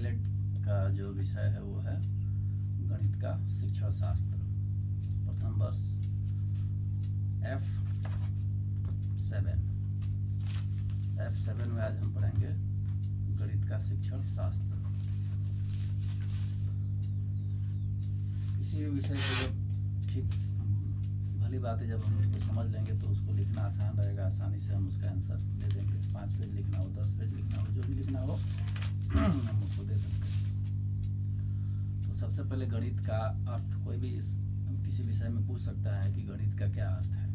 DElEd का जो विषय है वो है गणित का शिक्षण शास्त्र। प्रथम वर्ष F7 में आज हम पढ़ेंगे गणित का शिक्षण शास्त्र। किसी भी विषय को जब ठीक भली बात है, जब हम उसको समझ लेंगे तो उसको लिखना आसान रहेगा, आसानी से हम उसका आंसर दे देंगे। 5 पेज लिखना हो, 10 पेज लिखना हो, जो भी लिखना हो हम उसको दे सकते हैं। तो सबसे पहले गणित का अर्थ, कोई भी किसी विषय में पूछ सकता है कि गणित का क्या अर्थ है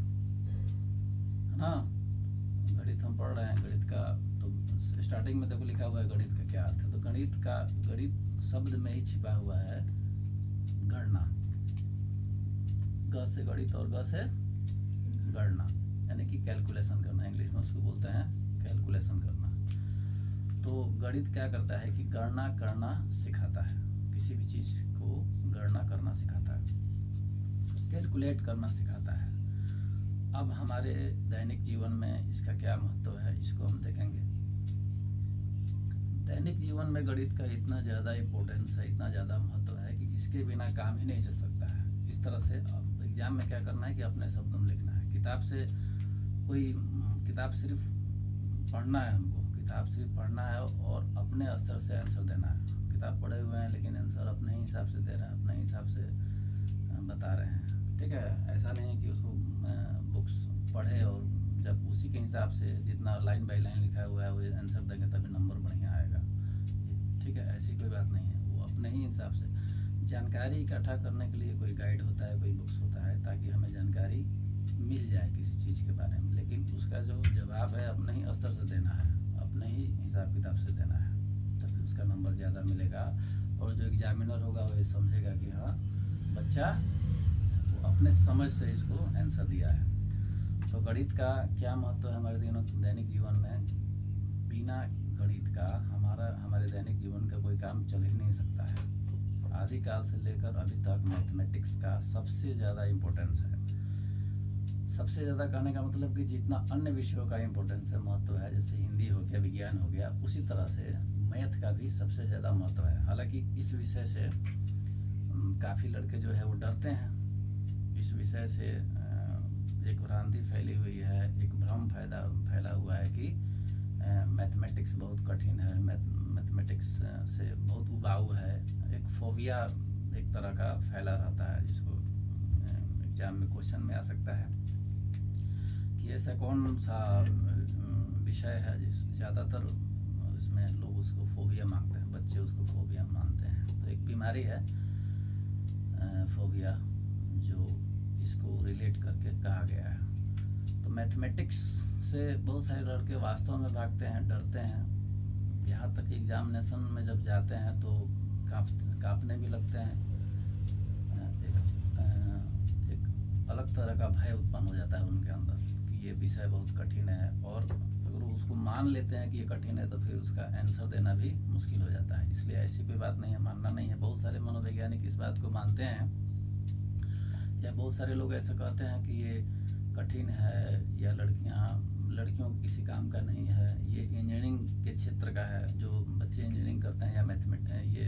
ना। गणित हम पढ़ रहे हैं, गणित का तो स्टार्टिंग में देखो लिखा हुआ है गणित का क्या अर्थ है। तो गणित शब्द में ही छिपा हुआ है गणना। ग से गणित और ग से गणना, यानी कि कैलकुलेशन करना, इंग्लिश में उसको बोलते हैं कैलकुलेशन करना। तो गणित क्या करता है कि गणना करना सिखाता है, किसी भी चीज को गणना करना सिखाता है, कैलकुलेट करना सिखाता है। अब हमारे दैनिक जीवन में इसका क्या महत्व है, इसको हम देखेंगे। दैनिक जीवन में गणित का इतना ज़्यादा इम्पोर्टेंस है, इतना ज़्यादा महत्व है कि इसके बिना काम ही नहीं चल सकता है। इस तरह से अब एग्जाम में क्या करना है कि अपने शब्दों में लिखना है। किताब सिर्फ पढ़ना है, हमको किताब सिर्फ पढ़ना है और अपने स्तर से आंसर देना है। किताब पढ़े हुए हैं लेकिन आंसर अपने ही हिसाब से दे रहे हैं, अपने हिसाब से बता रहे हैं, ठीक है। ऐसा नहीं है कि उसको बुक्स पढ़े और जब उसी के हिसाब से जितना लाइन बाय लाइन लिखा हुआ है वो आंसर देंगे तभी नंबर बढ़िया आएगा, ठीक है। ऐसी कोई बात नहीं है, वो अपने ही हिसाब से जानकारी इकट्ठा करने के लिए कोई गाइड होता है, कोई बुक्स होता है, ताकि हमें जानकारी मिल जाए किसी चीज़ के बारे में। लेकिन उसका जो जवाब है अपने ही स्तर से देना है, अपने ही हिसाब किताब से देना है, तभी उसका नंबर ज़्यादा मिलेगा। और जो एग्जामिनर होगा वो ये समझेगा कि हाँ बच्चा वो अपने समझ से इसको आंसर दिया है। तो गणित का क्या महत्व है हमारे दैनिक जीवन में। बिना गणित का हमारे दैनिक जीवन का कोई काम चल ही नहीं सकता है। आदिकाल से लेकर अभी तक मैथमेटिक्स का सबसे ज़्यादा इम्पोर्टेंस है। सबसे ज़्यादा कहने का मतलब कि जितना अन्य विषयों का इम्पोर्टेंस है, महत्व है, जैसे हिंदी हो गया, विज्ञान हो गया, उसी तरह से मैथ का भी सबसे ज़्यादा महत्व है। हालांकि इस विषय से काफ़ी लड़के जो है वो डरते हैं। इस विषय से एक भ्रांति फैली हुई है, एक भ्रम फैला हुआ है कि मैथमेटिक्स बहुत कठिन है, मैथमेटिक्स से बहुत उबाऊ है। एक फोबिया एक तरह का फैला रहता है, जिसको एग्जाम में क्वेश्चन में आ सकता है कि ऐसा कौन सा विषय है जिस ज़्यादातर इसमें लोग उसको फोबिया मानते हैं, बच्चे उसको फोबिया मानते हैं। तो एक बीमारी है फोबिया, जो इसको रिलेट करके कहा गया है। तो मैथमेटिक्स से बहुत सारे लड़के वास्तव में भागते हैं, डरते हैं। यहाँ तक एग्जामिनेशन में जब जाते हैं तो काँपने भी लगते हैं। एक अलग तरह का भय उत्पन्न हो जाता है उनके अंदर कि ये विषय बहुत कठिन है, और अगर उसको मान लेते हैं कि ये कठिन है तो फिर उसका आंसर देना भी मुश्किल हो जाता है। इसलिए ऐसी कोई बात नहीं है, मानना नहीं है। बहुत सारे मनोवैज्ञानिक इस बात को मानते हैं, या बहुत सारे लोग ऐसा कहते हैं कि ये कठिन है, या लड़कियों को किसी काम का नहीं है, ये इंजीनियरिंग के क्षेत्र का है, जो बच्चे इंजीनियरिंग करते हैं या ये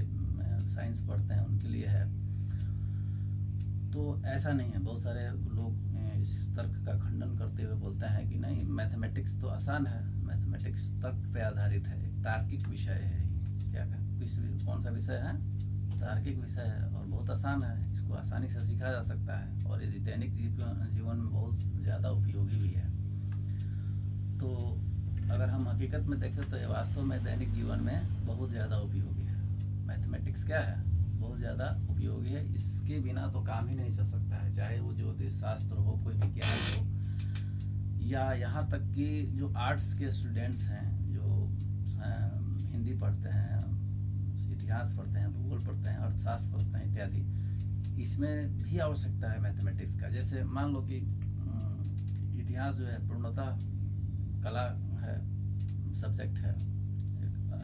साइंस पढ़ते हैं उनके लिए है। तो ऐसा नहीं है। बहुत सारे लोग इस तर्क का खंडन करते हुए बोलते हैं कि नहीं, मैथमेटिक्स तो आसान है, मैथमेटिक्स तर्क पे आधारित है, एक तार्किक विषय है। कौन सा विषय है? तार्किक विषय है और बहुत आसान है, इसको आसानी से सीखा जा सकता है और ये दैनिक जीवन में बहुत ज़्यादा उपयोगी भी है। तो अगर हम हकीकत में देखें तो ये वास्तव में दैनिक जीवन में बहुत ज़्यादा उपयोगी है। मैथमेटिक्स क्या है? बहुत ज़्यादा उपयोगी है। इसके बिना तो काम ही नहीं चल सकता है, चाहे वो ज्योतिष शास्त्र हो, कोई विज्ञान हो, या यहाँ तक कि जो आर्ट्स के स्टूडेंट्स हैं, जो हिंदी पढ़ते हैं, इतिहास पढ़ते हैं, भूगोल पढ़ते हैं, अर्थशास्त्र पढ़ते हैं इत्यादि, इसमें भी आवश्यकता है मैथमेटिक्स का। जैसे मान लो कि इतिहास जो है पूर्णतः कला है, सब्जेक्ट है,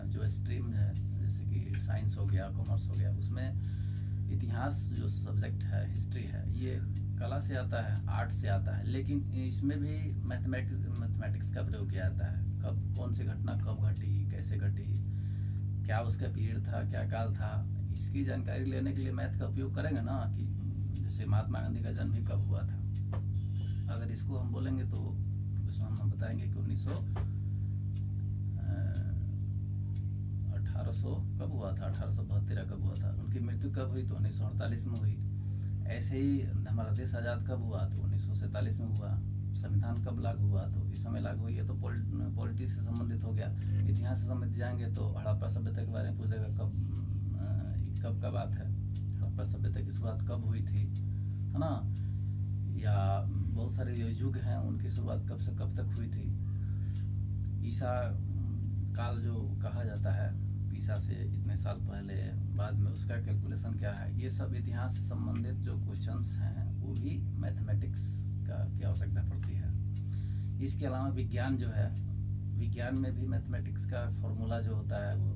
जो स्ट्रीम है, जैसे कि साइंस हो गया, कॉमर्स हो गया, उसमें इतिहास जो सब्जेक्ट है, हिस्ट्री है, ये कला से आता है, आर्ट से आता है। लेकिन इसमें भी मैथमेटिक्स का प्रयोग किया जाता है। कब कौन सी घटना कब घटी, कैसे घटी, क्या उसका पीरियड था, क्या काल था, इसकी जानकारी लेने के लिए मैथ का उपयोग करेंगे ना। कि जैसे महात्मा गांधी का जन्म ही कब हुआ था, अगर इसको हम बोलेंगे तो उसमें हम बताएंगे कि 1800 कब हुआ था, 1872 कब हुआ था, उनकी मृत्यु कब हुई तो 1948 में हुई। ऐसे ही हमारा देश आज़ाद कब हुआ तो 1947 में हुआ। संविधान कब लागू हुआ तो इस समय लागू हुई। ये तो पॉलिटिक्स से संबंधित हो गया। इतिहास से संबंधित जाएंगे तो हड़प्पा सभ्यता के बारे में पूछेगा, कब का बात है, हड़प्पा सभ्यता की शुरुआत कब हुई थी, है ना। या बहुत सारे जो युग हैं उनकी शुरुआत कब से कब तक हुई थी। ईसा काल जो कहा जाता है, ईसा से इतने साल पहले, बाद में उसका कैलकुलेशन क्या है, ये सब इतिहास से संबंधित जो क्वेश्चंस हैं वो भी मैथमेटिक्स की आवश्यकता पड़ती है। इसके अलावा विज्ञान जो है, विज्ञान में भी मैथमेटिक्स का फॉर्मूला जो होता है वो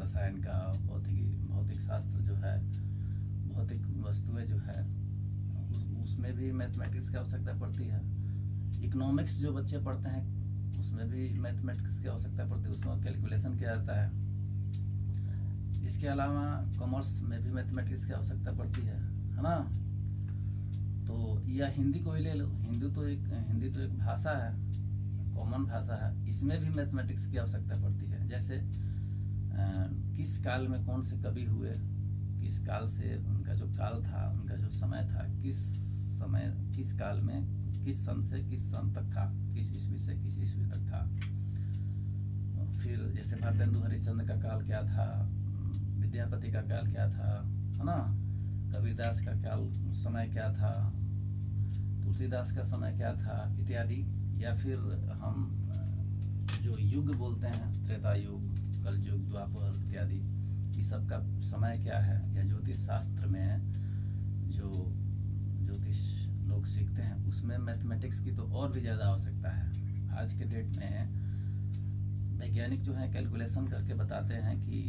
रसायन का, भौतिक शास्त्र जो है, भौतिक वस्तुएं जो है, उसमें भी मैथमेटिक्स की आवश्यकता पड़ती है। इकोनॉमिक्स जो बच्चे पढ़ते हैं उसमें भी मैथमेटिक्स की आवश्यकता पड़ती है, उसमें कैलकुलेशन किया जाता है। इसके अलावा कॉमर्स में भी मैथमेटिक्स की आवश्यकता पड़ती है ना। तो या हिंदी को ही ले लो, हिंदी तो एक भाषा है, कॉमन भाषा है, इसमें भी मैथमेटिक्स की आवश्यकता पड़ती है। जैसे किस काल में कौन से कवि हुए, किस काल से उनका जो काल था, उनका जो समय था, किस काल में किस सन से किस सन तक था, किस ईस्वी से किस ईस्वी तक था। फिर जैसे भारतेंदु हरिश्चंद्र का काल क्या था, विद्यापति का काल क्या था, है ना, कबीरदास का काल समय क्या था, तुलसीदास का समय क्या था इत्यादि। या फिर हम जो युग बोलते हैं, त्रेता युग, कल युग, द्वापर इत्यादि, इस सब का समय क्या है। या ज्योतिष शास्त्र में जो ज्योतिष लोग सीखते हैं उसमें मैथमेटिक्स की तो और भी ज़्यादा आवश्यकता है। आज के डेट में वैज्ञानिक जो है कैलकुलेशन करके बताते हैं कि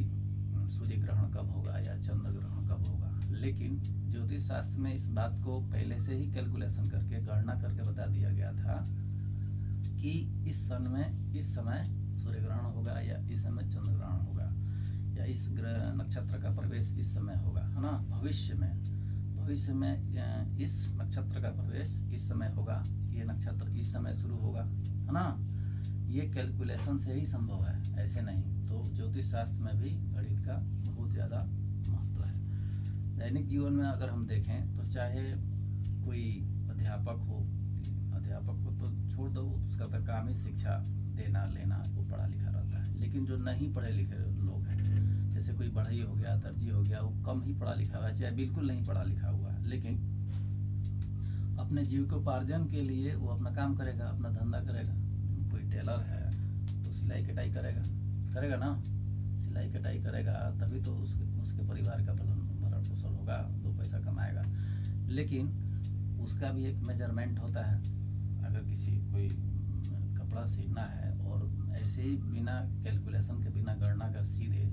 सूर्य ग्रहण कब होगा या चंद्र ग्रहण कब होगा, लेकिन ज्योतिष शास्त्र में इस बात को पहले से ही कैलकुलेशन करके, गणना करके बता दिया गया था कि इस सन में इस समय सूर्य ग्रहण होगा, या इस समय चंद्र ग्रहण होगा, या इस ग्रह नक्षत्र का प्रवेश इस समय होगा, है ना। भविष्य में इस नक्षत्र का प्रवेश इस समय होगा, ये नक्षत्र इस समय शुरू होगा, है ना। ये कैलकुलेशन से ही संभव है, ऐसे नहीं। तो ज्योतिष शास्त्र में भी गणित का बहुत ज़्यादा महत्व है। दैनिक जीवन में अगर हम देखें तो चाहे कोई अध्यापक हो तो छोड़ दो, उसका तो काम ही शिक्षा देना लेना, वो पढ़ा लिखा रहता है। लेकिन जो नहीं पढ़े लिखे लोग हैं, जैसे कोई बढ़ई हो गया, दर्जी हो गया, वो कम ही पढ़ा लिखा हुआ है, चाहे बिल्कुल नहीं पढ़ा लिखा हुआ है, लेकिन अपने जीविकोपार्जन के लिए वो अपना काम करेगा, अपना धंधा करेगा। कोई टेलर है तो सिलाई कटाई करेगा ना, सिलाई कटाई करेगा तभी तो उसके परिवार का भरण पोषण होगा, 2 पैसा कमाएगा। लेकिन उसका भी एक मेजरमेंट होता है। अगर कोई कपड़ा सीना है और ऐसे ही बिना कैलकुलेशन के, बिना गणना का सीधे,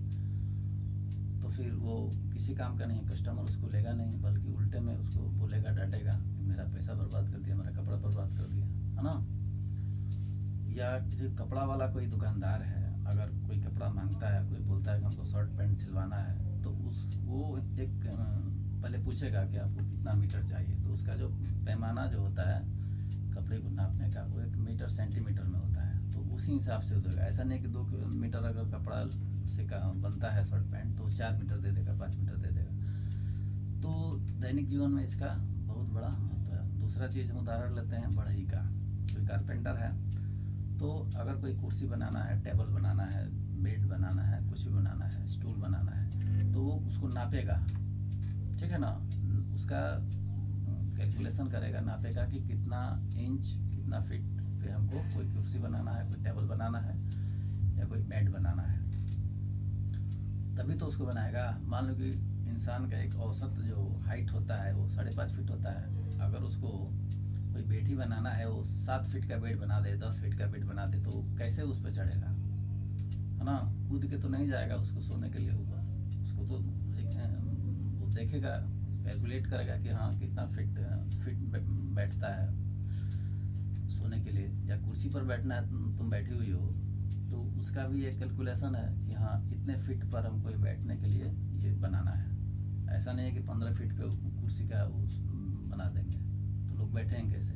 तो फिर वो किसी काम का नहीं। कस्टमर उसको लेगा नहीं, बल्कि उल्टे में उसको बोलेगा, डांटेगा कि मेरा पैसा बर्बाद कर दिया, मेरा कपड़ा बर्बाद कर दिया, है ना। या जो कपड़ा वाला कोई दुकानदार है, अगर कोई कपड़ा मांगता है, कोई बोलता है कि हमको शर्ट पैंट सिलवाना है, तो वो एक पहले पूछेगा कि आपको कितना मीटर चाहिए। तो उसका जो पैमाना जो होता है कपड़े को नापने का, वो 1 मीटर सेंटीमीटर में होता है। तो उसी हिसाब से देगा। ऐसा नहीं कि 2 मीटर अगर कपड़ा से बनता है शर्ट पैंट तो 4 मीटर दे देगा, 5 मीटर दे देगा। तो दैनिक जीवन में इसका बहुत बड़ा महत्व है। दूसरा चीज़ हम उदाहरण लेते हैं बढ़ई का। कोई कारपेंटर है तो अगर कोई कुर्सी बनाना है, टेबल बनाना है, बेड बनाना है, कुछ भी बनाना है, स्टूल बनाना है, तो वो उसको नापेगा, ठीक है ना। उसका कैलकुलेशन करेगा, नापेगा कि कितना इंच, कितना फीट पे हमको कोई कुर्सी बनाना है, कोई टेबल बनाना है या कोई बेड बनाना है, तभी तो उसको बनाएगा। मान लो कि इंसान का एक औसत जो हाइट होता है वो 5.5 फीट होता है। अगर उसको कोई बेड ही बनाना है, वो 7 फीट का बेड बना दे, 10 फीट का बेड बना दे, तो कैसे उस पर चढ़ेगा, है ना। कूद के तो नहीं जाएगा उसको सोने के लिए ऊपर। उसको तो वो देखेगा, कैलकुलेट करेगा कि हाँ कितना फिट बैठता है सोने के लिए। या कुर्सी पर बैठना है, तुम बैठी हुई हो तो उसका भी एक कैलकुलेशन है कि हाँ इतने फीट पर हमको ये बैठने के लिए ये बनाना है। ऐसा नहीं है कि 15 फीट पे कुर्सी का वो बना देंगे तो लोग बैठेंगे कैसे।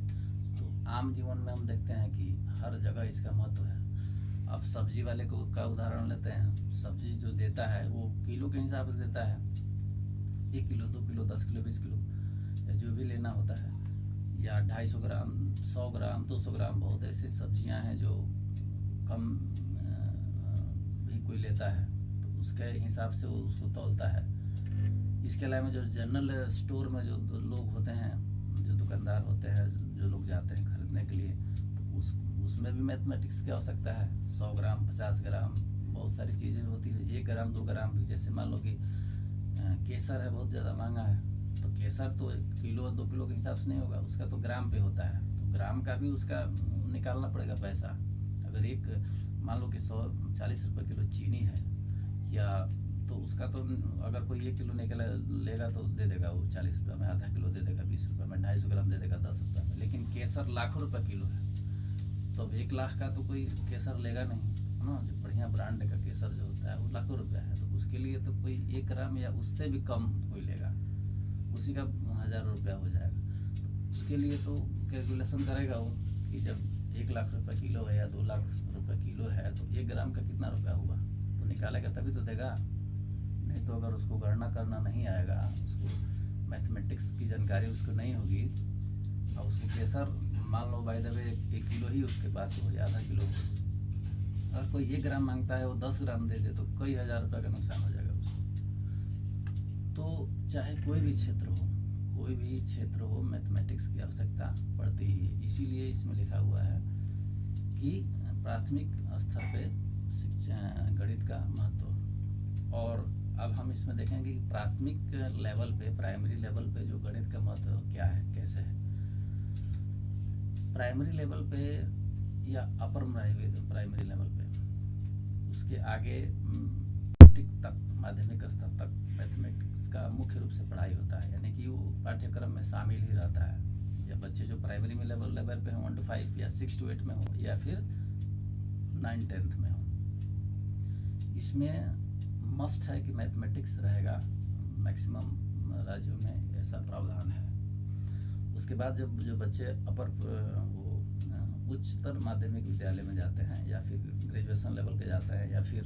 तो आम जीवन में हम देखते हैं कि हर जगह इसका महत्व है। अब सब्जी वाले को का उदाहरण लेते हैं, सब्जी जो देता है वो किलो के हिसाब से देता है, 1 किलो 2 किलो 10 किलो 20 किलो या जो भी लेना होता है, या 250 ग्राम 100 ग्राम 200 ग्राम। बहुत ऐसी सब्जियां हैं जो कम भी कोई लेता है तो उसके हिसाब से वो उसको तौलता है। इसके अलावा जो जनरल स्टोर में जो लोग होते हैं, जो दुकानदार होते हैं, जो लोग जाते हैं खरीदने के लिए, तो उसमें भी मैथमेटिक्स की आवश्यकता है। 100 ग्राम 50 ग्राम बहुत सारी चीज़ें होती है, 1 ग्राम 2 ग्राम भी। जैसे मान लो कि केसर है, बहुत ज़्यादा महंगा है, तो केसर तो 1 किलो 2 किलो के हिसाब से नहीं होगा, उसका तो ग्राम पे होता है। तो ग्राम का भी उसका निकालना पड़ेगा पैसा। अगर एक मान लो कि 140 रुपये किलो चीनी है, या तो उसका तो अगर कोई 1 किलो निकल लेगा तो दे देगा वो 40 रुपये में, आधा किलो दे देगा 20 रुपये में, 250 ग्राम दे देगा 10 रुपये में। लेकिन केसर लाखों रुपये किलो है, तो अब 1 लाख का तो कोई केसर लेगा नहीं, है ना। जो बढ़िया ब्रांड का केसर जो होता है वो लाखों रुपये है, तो उसके लिए तो कोई 1 ग्राम या उससे भी कम कोई लेगा, उसी का 1000 रुपया हो जाएगा। तो उसके लिए तो कैलकुलेशन करेगा वो कि जब 1 लाख रुपये किलो है या 2 लाख रुपये किलो है तो 1 ग्राम का कितना रुपया हुआ, तो निकालेगा तभी तो देगा। नहीं तो अगर उसको गणना करना नहीं आएगा, उसको मैथमेटिक्स की जानकारी उसको नहीं होगी, और उसको केसर मान लो बाय द वे 1 किलो ही उसके पास हो या आधा किलो हो, अगर कोई 1 ग्राम मांगता है वो 10 ग्राम दे दे तो कई हज़ार रुपये का नुकसान हो जाएगा उसको। तो चाहे कोई भी क्षेत्र हो मैथमेटिक्स की आवश्यकता पड़ती ही है। इसीलिए इसमें लिखा हुआ है कि प्राथमिक स्तर पे शिक्षा गणित का महत्व। और अब हम इसमें देखेंगे कि प्राथमिक लेवल पे, प्राइमरी लेवल पे जो गणित का महत्व क्या है, कैसे है। प्राइमरी लेवल पे या अपर प्राइमरी लेवल पे, उसके आगे तक, माध्यमिक स्तर तक मैथमेटिक्स का मुख्य रूप से पढ़ाई होता है, यानी कि वो पाठ्यक्रम में शामिल ही रहता है। या बच्चे जो प्राइमरी में लेवल पे हो 1 to 5 या 6 to 8 में हो या फिर 9-10th में हो, इसमें मस्ट है कि मैथमेटिक्स रहेगा। मैक्सिमम राज्यों में ऐसा प्रावधान है। उसके बाद जब जो बच्चे अपर उच्चतर माध्यमिक विद्यालय में जाते हैं या फिर ग्रेजुएशन लेवल के जाते हैं या फिर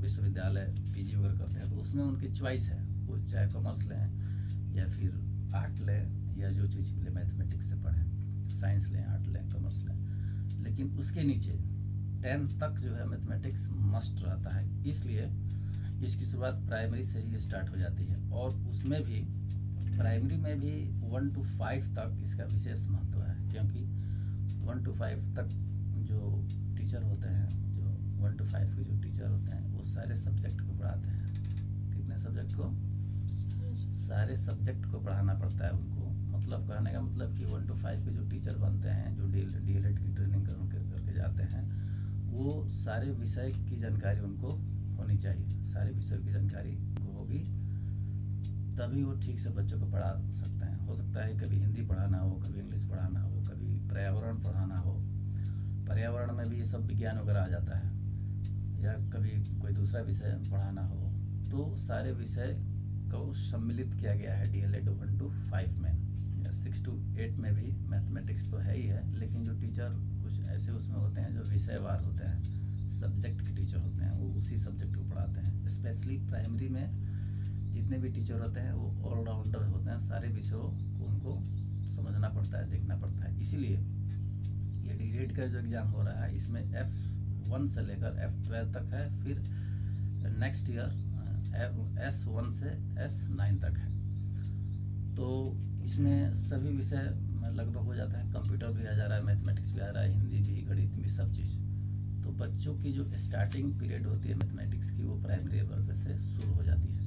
विश्वविद्यालय पीजी वगैरह करते हैं, तो उसमें उनकी चॉइस है, वो चाहे कॉमर्स लें या फिर आर्ट लें या जो चीज़ ले मैथमेटिक्स से पढ़ें, साइंस लें, आर्ट लें, कॉमर्स लें। लेकिन उसके नीचे 10th तक जो है मैथमेटिक्स मस्ट रहता है। इसलिए इसकी शुरुआत प्राइमरी से ही स्टार्ट हो जाती है, और उसमें भी प्राइमरी में भी 1 to 5 तक इसका विशेष महत्व है, क्योंकि 1 to 5 तक जो टीचर होते हैं, जो 1 to 5 के जो टीचर होते हैं, वो सारे सब्जेक्ट को पढ़ाते हैं। कितने सब्जेक्ट को? सारे सब्जेक्ट को पढ़ाना पड़ता है उनको। मतलब कहने का मतलब कि 1 to 5 के जो टीचर बनते हैं, जो डीएलएड की ट्रेनिंग करके जाते हैं, वो सारे विषय की जानकारी उनको होनी चाहिए। सारे विषय की जानकारी होगी तभी वो ठीक से बच्चों को पढ़ा सकते हैं। हो सकता है कभी हिंदी पढ़ाना हो, कभी इंग्लिश पढ़ाना हो, कभी पर्यावरण पढ़ाना हो, पर्यावरण में भी ये सब विज्ञान वगैरह आ जाता है, या कभी कोई दूसरा विषय पढ़ाना हो, तो सारे विषय को सम्मिलित किया गया है डीएलएड 1 to 5 में। या 6 to 8 में भी मैथमेटिक्स तो है ही है, लेकिन जो टीचर कुछ ऐसे उसमें होते हैं जो विषयवार होते हैं, सब्जेक्ट के टीचर होते हैं, वो उसी सब्जेक्ट को पढ़ाते हैं। स्पेशली प्राइमरी में जितने भी टीचर होते हैं वो ऑलराउंडर होते हैं, सारे विषयों को उनको समझना पड़ता है, देखना पड़ता है। इसीलिए ये डीएलएड का जो एग्ज़ाम हो रहा है, इसमें F1 से लेकर F12 तक है, फिर नेक्स्ट ईयर S1 से S9 तक है। तो इसमें सभी विषय लगभग हो जाता है। कंप्यूटर भी आ जा रहा है, मैथमेटिक्स भी आ रहा है, हिंदी भी, गणित भी, सब चीज़। तो बच्चों की जो स्टार्टिंग पीरियड होती है मैथमेटिक्स की, वो प्राइमरी लेवल से शुरू हो जाती है।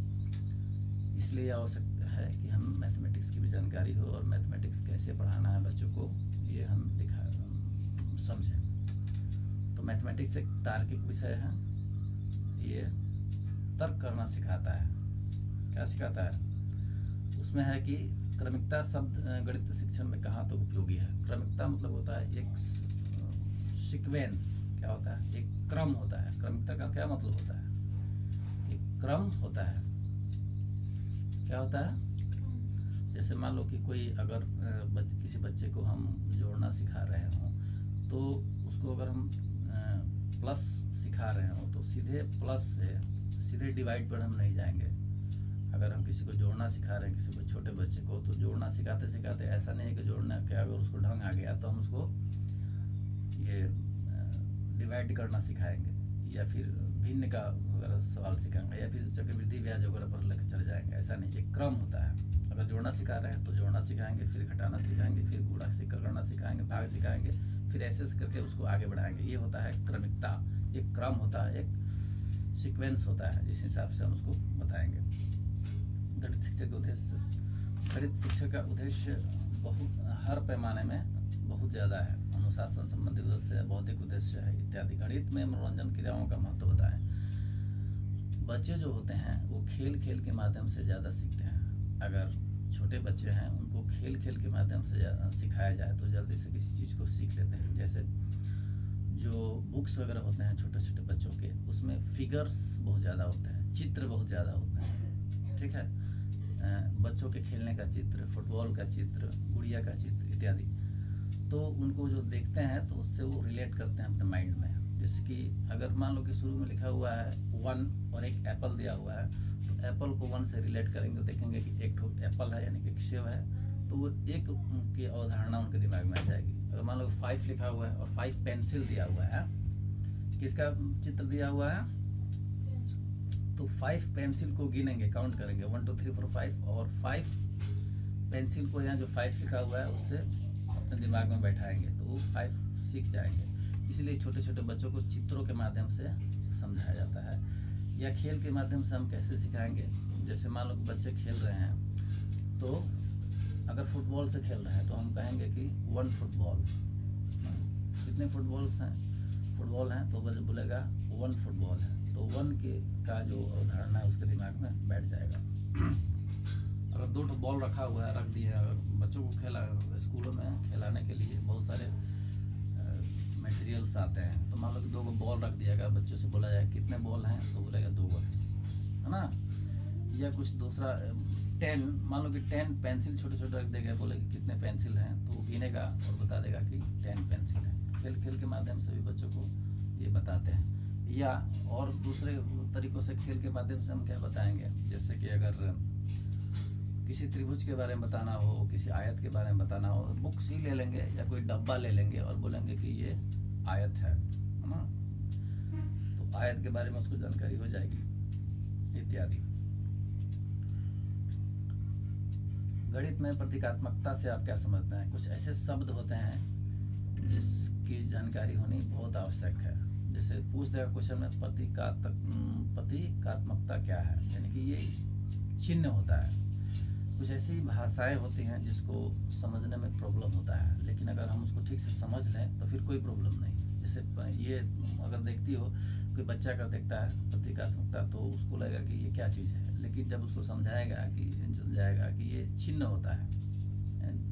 इसलिए आवश्यक है कि हम मैथमेटिक्स की भी जानकारी हो, और मैथमेटिक्स कैसे पढ़ाना है बच्चों को ये हम समझें। तो मैथमेटिक्स एक तार्किक विषय है, ये तर्क करना सिखाता है। क्या सिखाता है? उसमें है कि क्रमिकता शब्द गणित शिक्षण में कहाँ तक उपयोगी है। क्रमिकता मतलब होता है एक सीक्वेंस क्या होता है? एक क्रम होता है। क्रमिकता का क्या मतलब होता है? एक क्रम होता है। क्या होता है? जैसे मान लो कि कोई अगर किसी बच्चे को हम जोड़ना सिखा रहे हों, तो उसको अगर हम प्लस सिखा रहे हों तो सीधे प्लस से सीधे डिवाइड पर हम नहीं जाएंगे। अगर हम किसी को जोड़ना सिखा रहे हैं, किसी को, छोटे बच्चे को, तो जोड़ना सिखाते सिखाते ऐसा नहीं है कि जोड़ना क्या, अगर उसको ढंग आ गया तो हम उसको ये डिवाइड करना सिखाएंगे, या फिर भिन्न का वगैरह सवाल सिखाएंगे, या फिर चक्रवृद्धि ब्याज वगैरह पर लेकर चले जाएंगे। ऐसा नहीं, एक क्रम होता है। अगर जोड़ना सिखा रहे हैं तो जोड़ना सिखाएंगे, फिर घटाना सिखाएंगे, फिर गुणा करना सिखाएंगे, भाग सिखाएंगे, फिर ऐसे करके उसको आगे बढ़ाएंगे। ये होता है क्रमिकता। एक क्रम होता है, एक सीक्वेंस होता है, जिस हिसाब से हम उसको बताएंगे। गणित शिक्षक का उद्देश्य, गणित शिक्षक का उद्देश्य बहुत हर पैमाने में बहुत ज़्यादा है। अनुशासन संबंधी उद्देश्य है, बौद्धिक उद्देश्य है इत्यादि। गणित में मनोरंजन क्रियाओं का महत्व बताएं। बच्चे जो होते हैं वो खेल खेल के माध्यम से ज़्यादा सीखते हैं। अगर छोटे बच्चे हैं उनको खेल खेल के माध्यम से सिखाया जाए तो जल्दी से किसी चीज़ को सीख लेते हैं। जैसे जो बुक्स वगैरह होते हैं छोटे छोटे बच्चों के, उसमें फिगर्स बहुत ज़्यादा होते हैं, चित्र बहुत ज़्यादा होते हैं, ठीक है। बच्चों के खेलने का चित्र, फुटबॉल का चित्र, गुड़िया का चित्र इत्यादि, तो उनको जो देखते हैं तो उससे वो रिलेट करते हैं अपने माइंड में। जैसे कि अगर मान लो कि शुरू में लिखा हुआ है 1 और एक एप्पल दिया हुआ है, तो एप्पल को 1 से रिलेट करेंगे, देखेंगे कि एक ठो एप्पल है यानी कि एक सेब है, तो वो एक की अवधारणा उनके दिमाग में आ जाएगी। अगर मान लो 5 लिखा हुआ है और 5 पेंसिल दिया हुआ है, किसका चित्र दिया हुआ है, तो 5 पेंसिल को गिनेंगे, काउंट करेंगे 1 2 3 4 5, और 5 पेंसिल को यहाँ जो 5 लिखा हुआ है उससे अपने दिमाग में बैठाएंगे तो वो 5 सीख जाएंगे। इसलिए छोटे छोटे बच्चों को चित्रों के माध्यम से समझाया जाता है। या खेल के माध्यम से हम कैसे सिखाएंगे, जैसे मान लो कि बच्चे खेल रहे हैं, तो अगर फुटबॉल से खेल रहे हैं तो हम कहेंगे कि 1 फुटबॉल, कितने फुटबॉल हैं, तो बच्चा बोलेगा 1 फुटबॉल है, तो 1 के का जो अवधारणा है उसके दिमाग में बैठ जाएगा। अगर 2 बॉल रखा हुआ है, रख दिया है, बच्चों को स्कूलों में खिलाने के लिए बहुत सारे मटेरियल्स आते हैं, तो मान लो कि 2 बॉल रख दिया गया, बच्चों से बोला जाए कितने बॉल हैं, तो बोलेगा 2 है ना। या कुछ दूसरा 10, मान लो कि 10 पेंसिल छोटे छोटे रख देगा, बोले कि कितने पेंसिल हैं, तो वो गिनेगा और बता देगा कि 10 पेंसिल हैं। खेल खेल के माध्यम से भी बच्चों को ये बताते हैं। या और दूसरे तरीक़ों से खेल के माध्यम से हम क्या बताएंगे, जैसे कि अगर किसी त्रिभुज के बारे में बताना हो, किसी आयत के बारे में बताना हो, बुक्स ही ले लेंगे या कोई डब्बा ले लेंगे और बोलेंगे कि ये आयत है ना, तो आयत के बारे में उसको जानकारी हो जाएगी इत्यादि। गणित में प्रतीकात्मकता से आप क्या समझते हैं? कुछ ऐसे शब्द होते हैं जिसकी जानकारी होनी बहुत आवश्यक है। जैसे पूछ देगा क्वेश्चन में प्रतीकात्मकता क्या है, यानी कि ये चिन्ह होता है। कुछ ऐसी भाषाएं होती हैं जिसको समझने में प्रॉब्लम होता है, लेकिन अगर हम उसको ठीक से समझ लें तो फिर कोई प्रॉब्लम नहीं। जैसे ये अगर देखती हो, कोई बच्चा अगर देखता है प्रतीकात्मकता, तो उसको लगेगा कि ये क्या चीज़ है, लेकिन जब उसको समझाएगा कि ये चिन्ह होता है,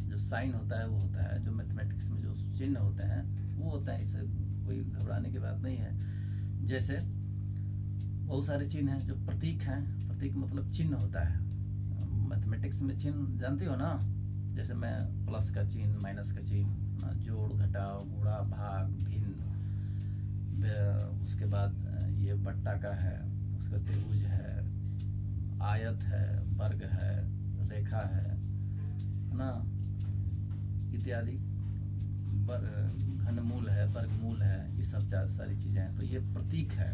जो साइन होता है वो होता है, जो मैथमेटिक्स में जो चिन्ह होते हैं वो होता है, इससे कोई घबराने की बात नहीं है। जैसे बहुत सारे चिन्ह हैं जो प्रतीक हैं, प्रतीक मतलब चिन्ह होता है। मैथमेटिक्स में चिन्ह जानती हो ना, जैसे मैं प्लस का चिन्ह, माइनस का चिन्ह, जोड़, घटाव, गुणा, भाग, भिन्न, उसके बाद ये बट्टा का है, उसका त्रिभुज है, आयत है, वर्ग है, रेखा है ना इत्यादि, घनमूल है, वर्गमूल है, ये सब सारी चीज़ें हैं। तो ये प्रतीक है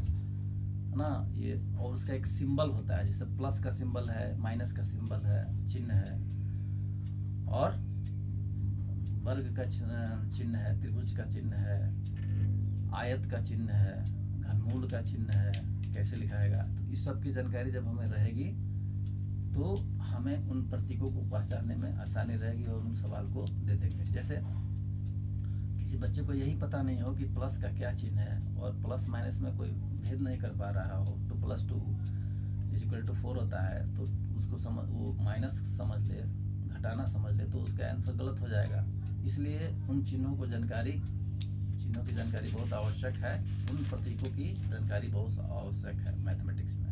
ना ये, और उसका एक सिंबल होता है, जैसे प्लस का सिंबल है, माइनस का सिंबल है, चिन्ह है, और वर्ग का चिन्ह है, त्रिभुज का चिन्ह है, आयत का चिन्ह है, घनमूल का चिन्ह है, कैसे लिखाएगा। तो इस सब की जानकारी जब हमें रहेगी तो हमें उन प्रतीकों को पहचानने में आसानी रहेगी और उन सवाल को दे देंगे। जैसे किसी बच्चे को यही पता नहीं हो कि प्लस का क्या चिन्ह है और प्लस माइनस में कोई भेद नहीं कर पा रहा हो, 2 + 2 = 4 होता है, तो उसको वो माइनस समझ ले, घटाना समझ ले, तो उसका आंसर गलत हो जाएगा। इसलिए उन चिन्हों चिन्हों की जानकारी बहुत आवश्यक है, उन प्रतीकों की जानकारी बहुत आवश्यक है मैथमेटिक्स में।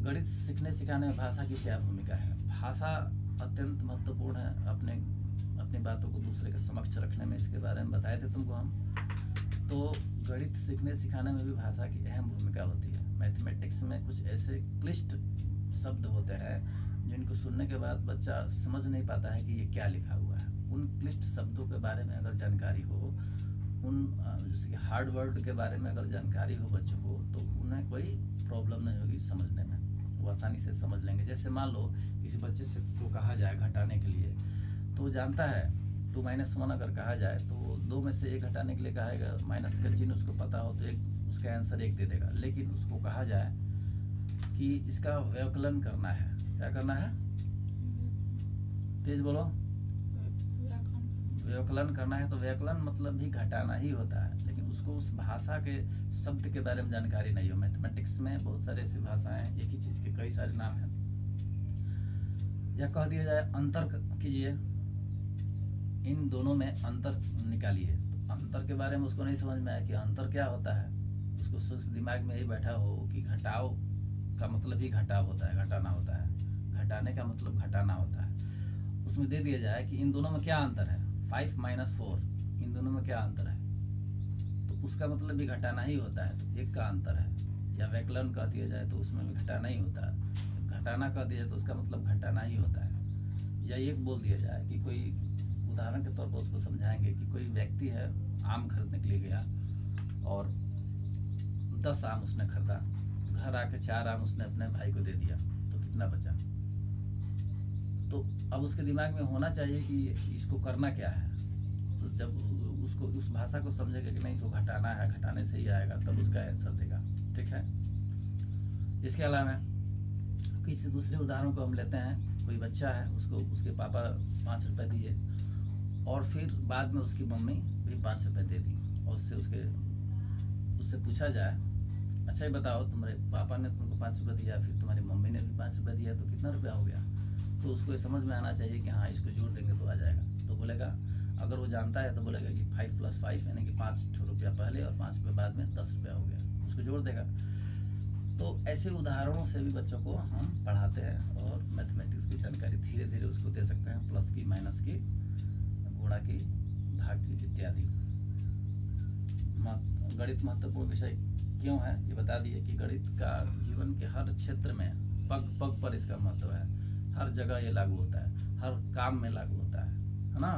गणित सीखने सिखाने में भाषा की क्या भूमिका है? भाषा अत्यंत महत्वपूर्ण है। अपनी बातों को दूसरे के समक्ष रखने में, इसके बारे में बताए थे तुमको हम। तो गणित सीखने सिखाने में भी भाषा की अहम भूमिका होती है। मैथमेटिक्स में कुछ ऐसे क्लिष्ट शब्द होते हैं जिनको सुनने के बाद बच्चा समझ नहीं पाता है कि ये क्या लिखा हुआ है। उन क्लिष्ट शब्दों के बारे में अगर जानकारी हो, उन जैसे कि हार्ड वर्ड के बारे में अगर जानकारी हो बच्चों को, तो उन्हें कोई प्रॉब्लम नहीं होगी समझने में, वो आसानी से समझ लेंगे। जैसे मान लो किसी बच्चे से को कहा जाए घटाने के लिए, तो वो जानता है 2 - 1 अगर कहा जाए तो 2 में से 1 घटाने के लिए कहेगा, माइनस का चिन्ह उसको पता हो तो एक उसका आंसर 1 दे देगा। लेकिन उसको कहा जाए कि इसका व्यवकलन करना है, क्या करना है? तेज बोलो। व्यवकलन करना है, तो व्यवकलन मतलब भी घटाना ही होता है, लेकिन उसको उस भाषा के शब्द के बारे में जानकारी नहीं हो। मैथमेटिक्स में बहुत सारे ऐसी भाषाएं, एक ही चीज़ के कई सारे नाम हैं। या कह दिया जाए अंतर कीजिए, इन दोनों में अंतर निकालिए, तो अंतर के बारे में उसको नहीं समझ में आया कि अंतर क्या होता है। उसको सिर्फ दिमाग में यही बैठा हो कि घटाओ का मतलब ही घटाव होता है, घटाना होता है, घटाने का मतलब घटाना होता है। उसमें दे दिया जाए कि इन दोनों में क्या अंतर है, 5 - 4, इन दोनों में क्या अंतर है, तो उसका मतलब भी घटाना ही होता है, तो 1 का अंतर है। या व्यवकलन कह दिया जाए तो उसमें भी घटाना ही होता है। घटाना कह दिया जाए तो उसका मतलब घटाना ही होता है। या एक बोल दिया जाए कि कोई, उदाहरण के तौर पर उसको समझाएंगे कि कोई व्यक्ति है, आम खरीदने के लिए गया और 10 आम उसने खरीदा, घर आके 4 आम उसने अपने भाई को दे दिया, तो कितना बचा? तो अब उसके दिमाग में होना चाहिए कि इसको करना क्या है। तो जब उसको उस भाषा को समझेगा कि नहीं इसको घटाना है, घटाने से ही आएगा, तब उसका आंसर देगा। ठीक है। इसके अलावा किसी दूसरे उदाहरण को हम लेते हैं। कोई बच्चा है, उसको उसके पापा 5 रुपये दिए और फिर बाद में उसकी मम्मी भी 5 रुपये दे दी, और उससे पूछा जाए, अच्छा ये बताओ तुम्हारे पापा ने तुमको 5 रुपये दिया, फिर तुम्हारी मम्मी ने भी 5 रुपये दिया, तो कितना रुपया हो गया? तो उसको ये समझ में आना चाहिए कि हाँ इसको जोड़ देंगे तो आ जाएगा। तो बोलेगा, अगर वो जानता है तो बोलेगा कि 5 + 5 यानी कि 5 रुपया पहले और 5 रुपये बाद में 10 रुपया हो गया, उसको जोड़ देगा। तो ऐसे उदाहरणों से भी बच्चों को हम पढ़ाते हैं और मैथमेटिक्स की जानकारी धीरे धीरे उसको दे सकते हैं, प्लस की, माइनस की, गुणा की, भाग की इत्यादि। गणित महत्वपूर्ण विषय क्यों है ये बता दिए कि गणित का जीवन के हर क्षेत्र में, पग पग पर इसका महत्व है। हर जगह ये लागू होता है, हर काम में लागू होता है ना।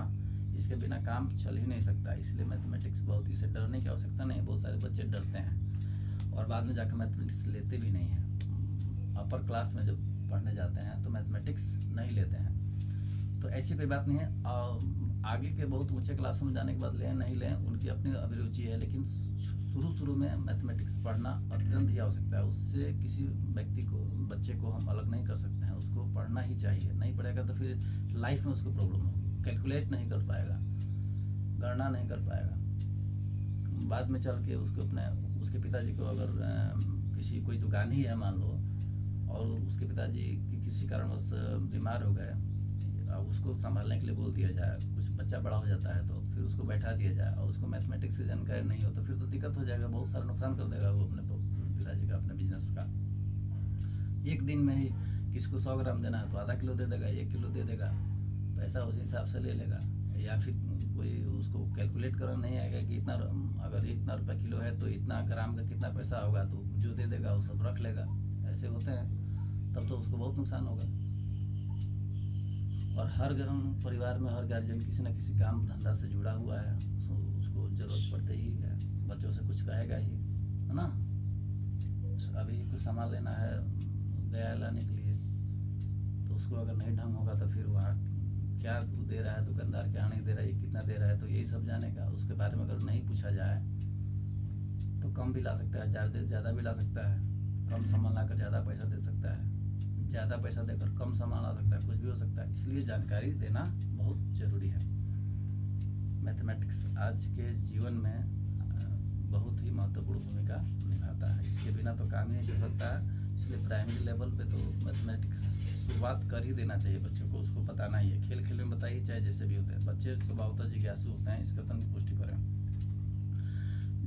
इसके बिना काम चल ही नहीं सकता। इसलिए मैथमेटिक्स बहुत, इसे डरने की आवश्यकता नहीं है। बहुत सारे बच्चे डरते हैं और बाद में जाकर मैथमेटिक्स लेते भी नहीं हैं। अपर क्लास में जब पढ़ने जाते हैं तो मैथमेटिक्स नहीं लेते हैं, तो ऐसी कोई बात नहीं है। आगे के बहुत ऊंचे क्लासों में जाने के बाद लें नहीं लें, उनकी अपनी अभिरुचि है, लेकिन शुरू में मैथमेटिक्स पढ़ना अत्यंत ही आवश्यकता है। उससे किसी व्यक्ति को, बच्चे को हम अलग नहीं कर सकते हैं, उसको पढ़ना ही चाहिए। नहीं पढ़ेगा तो फिर लाइफ में उसको प्रॉब्लम होगी, कैलकुलेट नहीं कर पाएगा, गणना नहीं कर पाएगा। बाद में चल के उसके पिताजी को अगर कोई दुकान ही है मान लो, और उसके पिताजी किसी कारणवश बीमार हो गए, उसको संभालने के लिए बोल दिया जाए, कुछ बच्चा बड़ा हो जाता है तो फिर उसको बैठा दिया जाए और उसको मैथमेटिक्स की जानकारी नहीं हो तो फिर तो दिक्कत हो जाएगा, बहुत सारा नुकसान कर देगा वो अपने पिताजी का, अपने बिजनेस का। एक दिन में ही किसी को 100 ग्राम देना है तो आधा किलो दे देगा, 1 किलो दे देगा, पैसा उसी हिसाब से ले लेगा। या फिर कोई उसको कैलकुलेट करना नहीं आएगा कि इतना, अगर इतना रुपये किलो है तो इतना ग्राम का कितना पैसा होगा, तो जो दे देगा वो सब रख लेगा। ऐसे होते हैं, तब तो उसको बहुत नुकसान होगा। और हर परिवार में हर गार्जियन किसी न किसी काम धंधा से जुड़ा हुआ है, उसको जरूरत पड़ते ही है, बच्चों से कुछ कहेगा ही, है ना। अभी कुछ सामान लेना है गया लाने के लिए, तो उसको अगर नहीं ढंग होगा तो फिर वहाँ क्या दे रहा है दुकानदार, क्या नहीं दे रहा है, कितना दे रहा है, तो यही सब जानेगा। उसके बारे में अगर नहीं पूछा जाए तो कम भी ला सकता है, ज़्यादा भी ला सकता है, कम सामान लाकर ज़्यादा पैसा दे सकता है, ज़्यादा पैसा देकर कम सामान आ सकता है, कुछ भी हो सकता है। इसलिए जानकारी देना बहुत ज़रूरी है। मैथमेटिक्स आज के जीवन में बहुत ही महत्वपूर्ण भूमिका निभाता है। इसके बिना तो काम ही नहीं चल सकता है। इसलिए प्राइमरी लेवल पे तो मैथमेटिक्स शुरुआत कर ही देना चाहिए बच्चों को, उसको बताना ही है। खेल खेल में बताइए, चाहे जैसे भी होते हैं, बच्चे स्वभावतः जिज्ञासु होते हैं, इसका तो पुष्टि करें।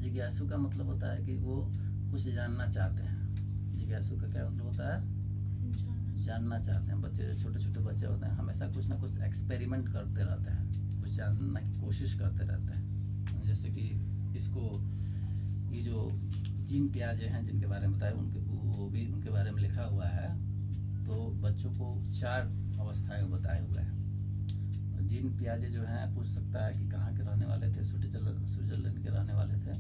जिज्ञासु का मतलब होता है कि वो कुछ जानना चाहते हैं। जिज्ञासु का क्या मतलब होता है? जानना चाहते हैं। बच्चे जो छोटे छोटे बच्चे होते हैं हमेशा कुछ ना कुछ एक्सपेरिमेंट करते रहते हैं, कुछ जानने की कोशिश करते रहते हैं। जैसे कि इसको ये जो जीन पियाजे हैं जिनके बारे में बताया उनके वो भी उनके बारे में लिखा हुआ है। तो बच्चों को 4 अवस्थाएं बताए हुए हैं। जीन पियाजे जो हैं पूछ सकता है कि कहाँ के रहने वाले थे, स्विट्जरलैंड के रहने वाले थे।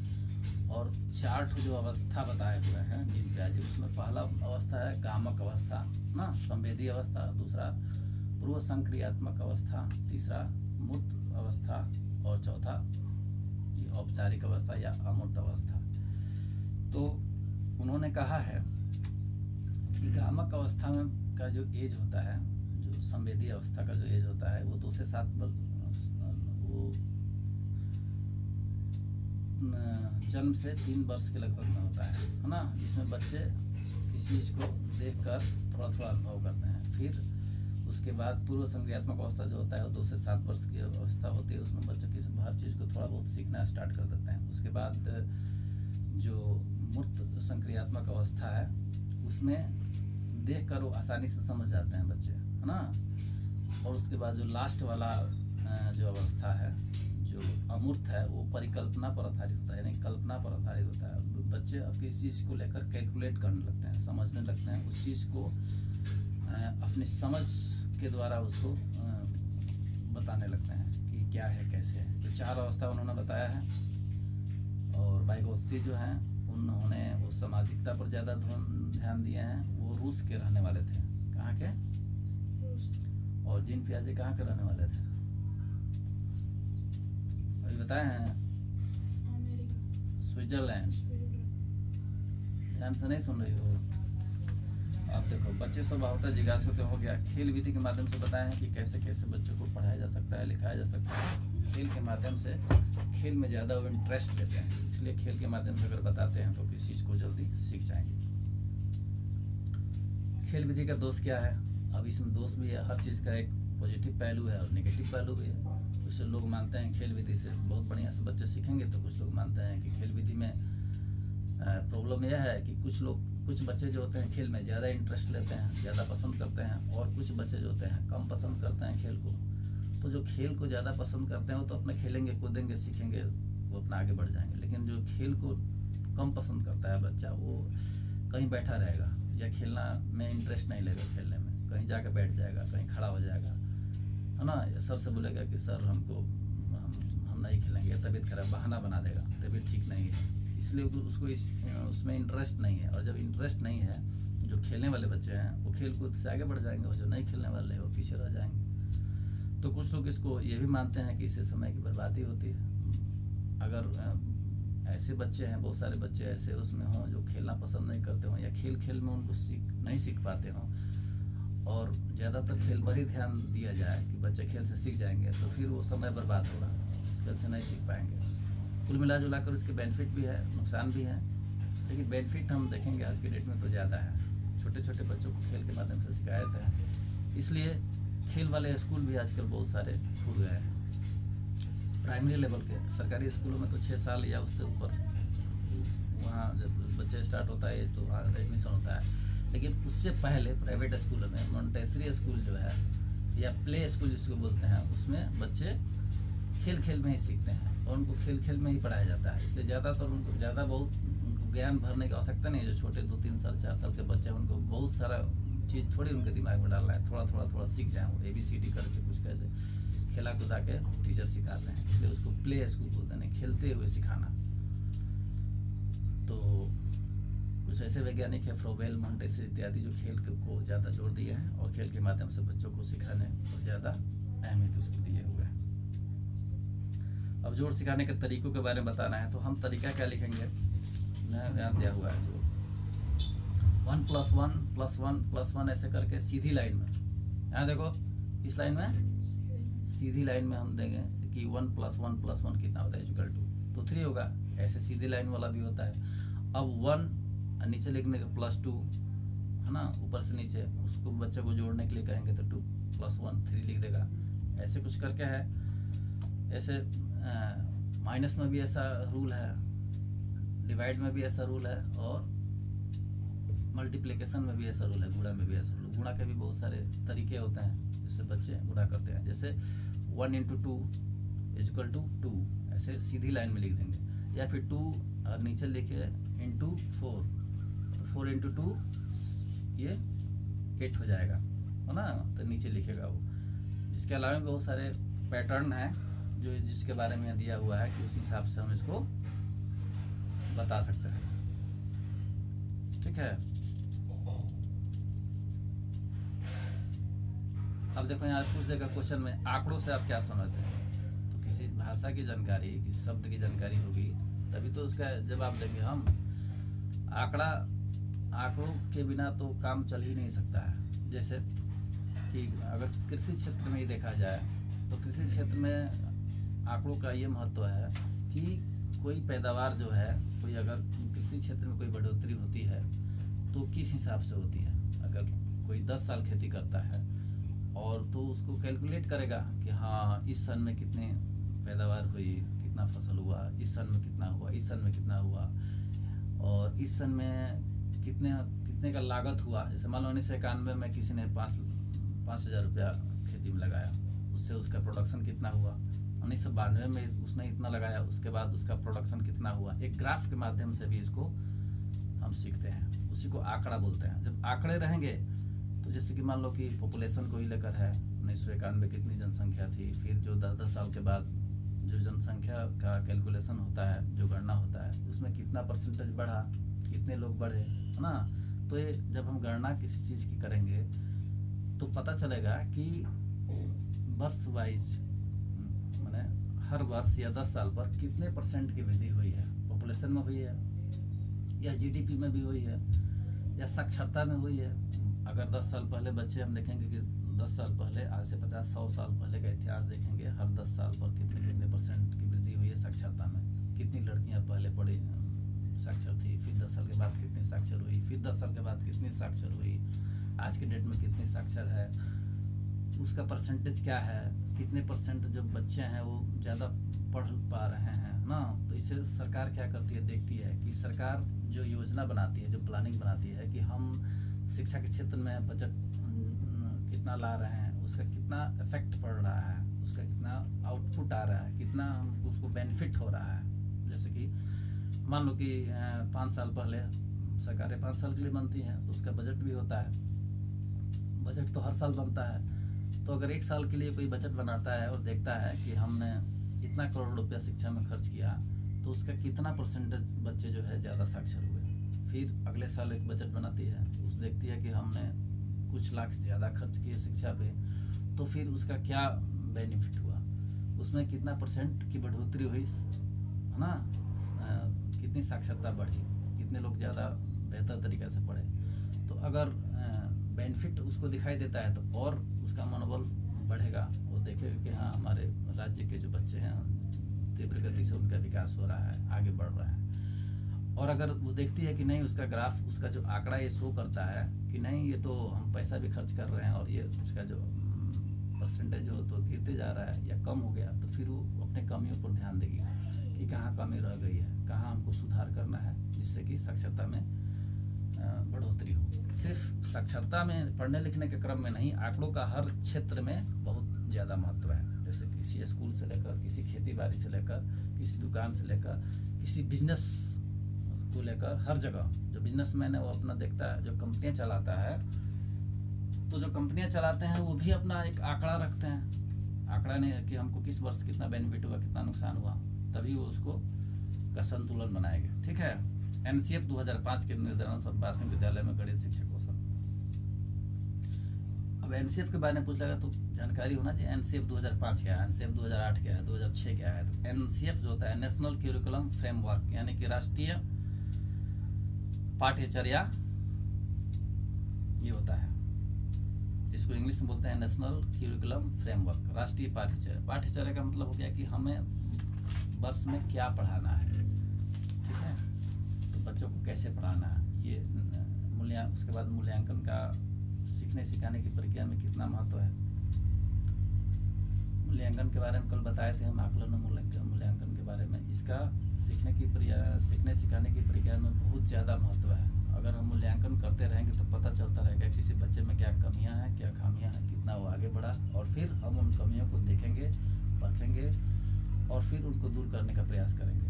और 4 जो अवस्था बताए हुए हैं जीन पियाजे, उसमें पहला अवस्था है गामक अवस्था ना, संवेदी अवस्था। दूसरा पूर्व संक्रियात्मक अवस्था। तीसरा मूर्त अवस्था। और चौथा ये औपचारिक अवस्था या अमूर्त अवस्था। तो उन्होंने कहा है कि गामक अवस्था में का जो एज होता है, जो संवेदी अवस्था का जो एज होता है वो 2 से 7 वो जन्म से 3 वर्ष के लगभग में होता है ना, जिसमें बच्चे किसी चीज़ को देखकर थोड़ा थोड़ा अनुभव करते हैं। फिर उसके बाद पूर्व संक्रियात्मक अवस्था जो होता है वो 2 से 7 वर्ष की अवस्था होती है। उसमें बच्चे किसी हर चीज़ को थोड़ा बहुत सीखना स्टार्ट कर देते हैं। उसके बाद जो मूर्त संक्रियात्मक अवस्था है उसमें देखकर वो आसानी से समझ जाते हैं बच्चे, है ना। और उसके बाद जो लास्ट वाला जो अवस्था है जो अमूर्त है वो परिकल्पना पर आधारित होता है, यानी कल्पना पर आधारित होता है। बच्चे अब किसी चीज़ को लेकर कैलकुलेट करने लगते हैं, समझने लगते हैं, उस चीज़ को अपनी समझ के द्वारा उसको बताने लगते हैं कि क्या है कैसे है। तो 4 अवस्था उन्होंने बताया है। और वाइगोत्स्की जो हैं उन्होंने उस सामाजिकता पर ज़्यादा ध्यान दिए हैं। वो रूस के रहने वाले थे। कहाँ के? और जीन पियाजे कहाँ के रहने वाले थे? अभी बताए हैं, स्विट्जरलैंड। ध्यान से नहीं सुन रही हो? अब देखो, बच्चे स्वभावतः जिज्ञासु तो हो गया। खेल विधि के माध्यम से बताए हैं कि कैसे कैसे बच्चों को पढ़ाया जा सकता है, लिखाया जा सकता है। खेल के माध्यम से, खेल में ज़्यादा वो इंटरेस्ट लेते हैं, इसलिए खेल के माध्यम से अगर बताते हैं तो किसी चीज़ को जल्दी सीख जाएंगे। खेल विधि का दोष क्या है? अब इसमें दोष भी है। हर चीज़ का एक पॉजिटिव पहलू है और नेगेटिव पहलू भी है। कुछ लोग मानते हैं खेल विधि से बहुत बढ़िया से बच्चे सीखेंगे, तो कुछ लोग मानते हैं कि खेल विधि में प्रॉब्लम यह है कि कुछ बच्चे जो होते हैं खेल में ज़्यादा इंटरेस्ट लेते हैं, ज़्यादा पसंद करते हैं, और कुछ बच्चे जो होते हैं कम पसंद करते हैं खेल को। तो जो खेल को ज़्यादा पसंद करते हैं वो तो अपने खेलेंगे, कूदेंगे, सीखेंगे, वो अपना आगे बढ़ जाएंगे। लेकिन जो खेल को कम पसंद करता है बच्चा, वो कहीं बैठा रहेगा या खेलना में इंटरेस्ट नहीं लेगा, खेलने में कहीं जाकर बैठ जाएगा, कहीं खड़ा हो जाएगा, है ना। सर से बोलेगा कि सर हम नहीं खेलेंगे, तबीयत खराब, बहाना बना देगा, तबीयत ठीक नहीं है, इसलिए उसको उसमें इंटरेस्ट नहीं है। और जब इंटरेस्ट नहीं है, जो खेलने वाले बच्चे हैं वो खेल कूद से आगे बढ़ जाएंगे, और जो नहीं खेलने वाले हैं वो पीछे रह जाएंगे। तो कुछ लोग इसको ये भी मानते हैं कि इससे समय की बर्बादी होती है। अगर ऐसे बच्चे हैं, बहुत सारे बच्चे ऐसे उसमें हों जो खेलना पसंद नहीं करते हों, या खेल में उनको नहीं सीख पाते हों, और ज़्यादातर खेल पर ही ध्यान दिया जाए कि बच्चे खेल से सीख जाएंगे, तो फिर वो समय बर्बाद होगा, खेल से नहीं सीख पाएंगे। कुल मिला जुला कर इसके बेनिफिट भी है, नुकसान भी है। लेकिन बेनिफिट हम देखेंगे आज के डेट में तो ज़्यादा है। छोटे छोटे बच्चों को खेल के माध्यम से सिखाया जाता है, इसलिए खेल वाले स्कूल भी आजकल बहुत सारे खुल गए हैं। प्राइमरी लेवल के सरकारी स्कूलों में तो 6 साल या उससे ऊपर वहाँ जब बच्चे स्टार्ट होता है तो वहाँ एडमिशन होता है। लेकिन उससे पहले प्राइवेट स्कूलों में मॉन्टेसरी स्कूल जो है या प्ले स्कूल जिसको बोलते हैं, उसमें बच्चे खेल में ही सीखते हैं और उनको खेल में ही पढ़ाया जाता है। इसलिए ज़्यादातर उनको उनको ज्ञान भरने की आवश्यकता नहीं है। जो छोटे 2-3 साल 4 साल के बच्चे हैं उनको बहुत सारा चीज़ थोड़ी उनके दिमाग में डालना है, थोड़ा सीख जाए वो ABCD करके, कुछ कैसे खेला कूदा के टीचर सिखाते हैं, इसलिए उसको प्ले स्कूल बोलते हैं, खेलते हुए सिखाना। तो कुछ ऐसे वैज्ञानिक है, फ्रोबेल, मॉन्टेसरी इत्यादि, जो खेल को ज़्यादा जोर दिए हैं और खेल के माध्यम से बच्चों को सिखाने को ज़्यादा अहमियत उसको दिए हुए हैं। अब जोड़ सिखाने के तरीकों के बारे में बताना है, तो हम तरीका क्या लिखेंगे, ध्यान दिया हुआ है, जो 1 + 1 + 1 + 1 ऐसे करके सीधी लाइन में, यहाँ देखो इस लाइन में, सीधी लाइन में हम देंगे कि 1 + 1 + 1 कितना होता है, = तो 3 होगा। ऐसे सीधी लाइन वाला भी होता है। अब 1 नीचे लिखने का +2, है ना, ऊपर से नीचे, उसको बच्चे को जोड़ने के लिए कहेंगे तो 2 + 1 3 लिख देगा। ऐसे कुछ करके है। ऐसे माइनस में भी ऐसा रूल है डिवाइड में भी ऐसा रूल है और मल्टीप्लिकेशन में भी ऐसा रूल है, गुणा में भी ऐसा रूल। गुणा के भी बहुत सारे तरीके होते हैं जिससे बच्चे गुणा करते हैं। जैसे 1 × 2 = 2, ऐसे सीधी लाइन में लिख देंगे। या फिर 2 और नीचे लिखे इंटू 4, तो 4 × 2 ये 8 हो जाएगा, है ना, तो नीचे लिखेगा वो। इसके अलावा भी बहुत सारे पैटर्न हैं जो जिसके बारे में दिया हुआ है कि उस हिसाब से हम इसको बता सकते हैं। ठीक है, अब देखो यहाँ पूछ देगा क्वेश्चन में आंकड़ों से आप क्या समझते हैं, तो किसी भाषा की जानकारी, किसी शब्द की जानकारी होगी तभी तो उसका जवाब देंगे हम। आंकड़ों के बिना तो काम चल ही नहीं सकता है। जैसे कि अगर कृषि क्षेत्र में ही देखा जाए तो कृषि क्षेत्र में आंकड़ों का ये महत्व है कि कोई पैदावार जो है, कोई अगर कृषि क्षेत्र में कोई बढ़ोतरी होती है तो किस हिसाब से होती है। अगर कोई 10 साल खेती करता है और तो उसको कैलकुलेट करेगा कि हाँ इस सन में कितने पैदावार हुई, कितना फसल हुआ, इस सन में कितना हुआ, इस सन में कितना हुआ, और इस सन में कितने का लागत हुआ। जैसे मान लो 1991 में किसी ने 5,000 रुपया खेती में लगाया, उससे उसका प्रोडक्शन कितना हुआ। 1992 में उसने इतना लगाया, उसके बाद उसका प्रोडक्शन कितना हुआ। एक ग्राफ के माध्यम से भी इसको हम सीखते हैं, उसी को आंकड़ा बोलते हैं। जब आंकड़े रहेंगे तो जैसे कि मान लो कि पॉपुलेशन को ही लेकर है, 1991 कितनी जनसंख्या थी, फिर जो 10-10 साल के बाद जो जनसंख्या का कैलकुलेशन होता है, जो गणना होता है, उसमें कितना परसेंटेज बढ़ा, कितने लोग बढ़े, है ना। तो ये जब हम गणना किसी चीज़ की करेंगे तो पता चलेगा कि वर्ष वाइज मैंने हर वर्ष या 10 साल पर कितने परसेंट की वृद्धि हुई है, पॉपुलेशन में हुई है या जीडीपी में भी हुई है या साक्षरता में हुई है। अगर 10 साल पहले बच्चे हम देखेंगे कि 10 साल पहले, आज से 50-100 साल पहले का इतिहास देखेंगे, हर 10 साल पर कितने परसेंट की वृद्धि हुई है साक्षरता में। कितनी लड़कियां पहले पढ़ी साक्षर थी, फिर 10 साल के बाद कितनी साक्षर हुई, फिर 10 साल के बाद कितनी साक्षर हुई, आज के डेट में कितनी साक्षर है, उसका परसेंटेज क्या है, कितने परसेंट जो बच्चे हैं वो ज़्यादा पढ़ पा रहे हैं ना। तो इससे सरकार क्या करती है, देखती है कि सरकार जो योजना बनाती है, जो प्लानिंग बनाती है कि हम शिक्षा के क्षेत्र में बजट कितना ला रहे हैं, उसका कितना इफेक्ट पड़ रहा है, उसका कितना आउटपुट आ रहा है, कितना हमको उसको बेनिफिट हो रहा है। जैसे कि मान लो कि 5 साल पहले सरकारें 5 साल के लिए बनती हैं तो उसका बजट भी होता है। बजट तो हर साल बनता है, तो अगर 1 साल के लिए कोई बजट बनाता है और देखता है कि हमने इतना करोड़ रुपया शिक्षा में खर्च किया तो उसका कितना परसेंटेज बच्चे जो है ज़्यादा साक्षर हुए। फिर अगले साल एक बजट बनाती है, उस देखती है कि हमने कुछ लाख ज़्यादा खर्च किए शिक्षा पे, तो फिर उसका क्या बेनिफिट हुआ, उसमें कितना परसेंट की बढ़ोतरी हुई, है ना, कितनी साक्षरता बढ़ी, कितने लोग ज़्यादा बेहतर तरीके से पढ़े। तो अगर बेनिफिट उसको दिखाई देता है तो और उसका मनोबल बढ़ेगा, वो देखेगा कि हाँ हमारे राज्य के जो बच्चे हैं तीव्र गति से उनका विकास हो रहा है, आगे बढ़ रहा है। और अगर वो देखती है कि नहीं, उसका ग्राफ, उसका जो आंकड़ा ये शो करता है कि नहीं ये तो हम पैसा भी खर्च कर रहे हैं और ये उसका जो परसेंटेज हो तो गिरते जा रहा है या कम हो गया, तो फिर वो अपने कमियों पर ध्यान देगी कि कहाँ कमी रह गई है, कहाँ हमको सुधार करना है जिससे कि साक्षरता में बढ़ोतरी हो। सिर्फ साक्षरता में पढ़ने लिखने के क्रम में नहीं, आंकड़ों का हर क्षेत्र में बहुत ज़्यादा महत्व है। जैसे किसी स्कूल से लेकर, किसी खेती बाड़ी से लेकर, किसी दुकान से लेकर, किसी बिजनेस को लेकर, हर जगह जो बिजनेसमैन है वो अपना देखता है, जो कंपनियां चलाता है तो जो कंपनियां चलाते हैं वो भी अपना एक आंकड़ा रखते हैं। आंकड़ा नहीं कि हमको किस वर्ष कितना बेनिफिट हुआ, कितना नुकसान हुआ, तभी वो उसको का संतुलन बनाएगा। ठीक है, एनसीएफ 2005 के निर्धारण सब प्राथमिक विद्यालय में गणित शिक्षकों सब। अब एनसीएफ के बारे में पूछ लगा तो जानकारी होना चाहिए, एनसीएफ 2005 क्या है, एनसीएफ 2008 क्या है, 2006 क्या है। तो एनसीएफ जो होता है नेशनल करिकुलम फ्रेमवर्क, यानी कि राष्ट्रीय पाठ्यचर्या ये होता है, इसको इंग्लिश में बोलते हैं नेशनल करिकुलम फ्रेमवर्क, राष्ट्रीय पाठ्यचर्या। पाठ्यचर्या का मतलब हो गया कि हमें वर्ष में क्या पढ़ाना है, ठीक है, तो बच्चों को कैसे पढ़ाना है, ये उसके बाद मूल्यांकन का, सीखने सिखाने की प्रक्रिया में कितना महत्व है। मूल्यांकन के बारे में कल बताए थे हम, आकलन और मूल्यांकन के बारे में। इसका सीखने सिखाने की प्रक्रिया में बहुत ज़्यादा महत्व है। अगर हम मूल्यांकन करते रहेंगे तो पता चलता रहेगा किसी बच्चे में क्या कमियां हैं, क्या खामियां हैं, कितना वो आगे बढ़ा, और फिर हम उन कमियों को देखेंगे, परखेंगे और फिर उनको दूर करने का प्रयास करेंगे।